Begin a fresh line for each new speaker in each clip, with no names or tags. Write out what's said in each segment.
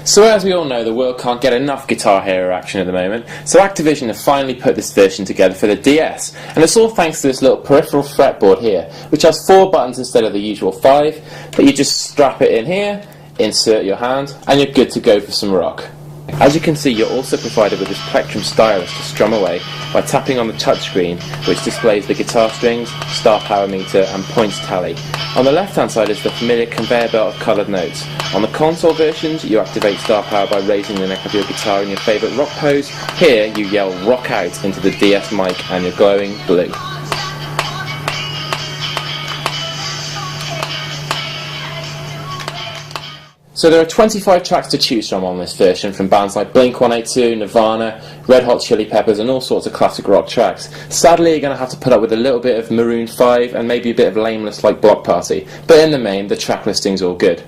So as we all know, the world can't get enough Guitar Hero action at the moment, so Activision have finally put this version together for the DS, and it's all thanks to this little peripheral fretboard here, which has 4 buttons instead of the usual 5, but you just strap it in here, insert your hand, and you're good to go for some rock. As you can see, you're also provided with this plectrum stylus to strum away by tapping on the touchscreen, which displays the guitar strings, star power meter and points tally. On the left hand side is the familiar conveyor belt of coloured notes. On the console versions, you activate star power by raising the neck of your guitar in your favourite rock pose. Here you yell rock out into the DS mic and you're glowing blue. So there are 25 tracks to choose from on this version, from bands like Blink-182, Nirvana, Red Hot Chili Peppers and all sorts of classic rock tracks. Sadly you're going to have to put up with a little bit of Maroon 5 and maybe a bit of lameness like Block Party, but in the main the track listing's all good.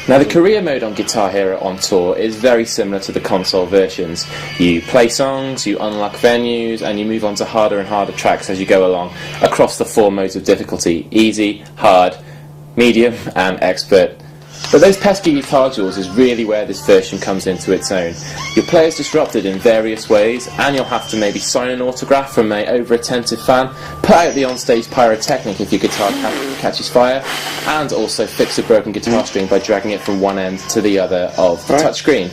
Now the career mode on Guitar Hero on Tour is very similar to the console versions. You play songs, you unlock venues and you move on to harder and harder tracks as you go along across the 4 modes of difficulty: easy, hard, medium and expert. But those pesky guitar duels is really where this version comes into its own. Your play is disrupted in various ways, and you'll have to maybe sign an autograph from an over-attentive fan, put out the onstage pyrotechnic if your guitar catches fire, and also fix a broken guitar string by dragging it from one end to the other of the touchscreen.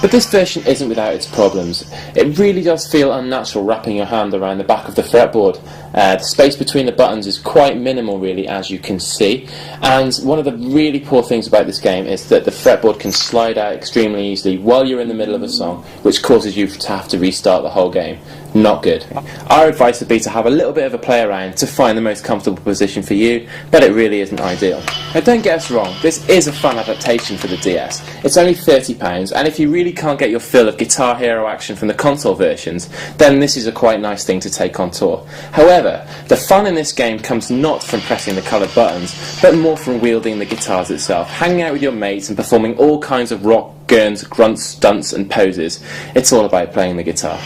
But this version isn't without its problems. It really does feel unnatural wrapping your hand around the back of the fretboard. The space between the buttons is quite minimal really, as you can see, and one of the really poor things about this game is that the fretboard can slide out extremely easily while you're in the middle of a song, which causes you to have to restart the whole game. Not good. Our advice would be to have a little bit of a play around to find the most comfortable position for you, but it really isn't ideal. Now don't get us wrong, this is a fun adaptation for the DS. It's only £30, and if you really can't get your fill of Guitar Hero action from the console versions, then this is a quite nice thing to take on tour. However, the fun in this game comes not from pressing the coloured buttons, but more from wielding the guitars itself, hanging out with your mates and performing all kinds of rock, gurns, grunts, stunts and poses. It's all about playing the guitar.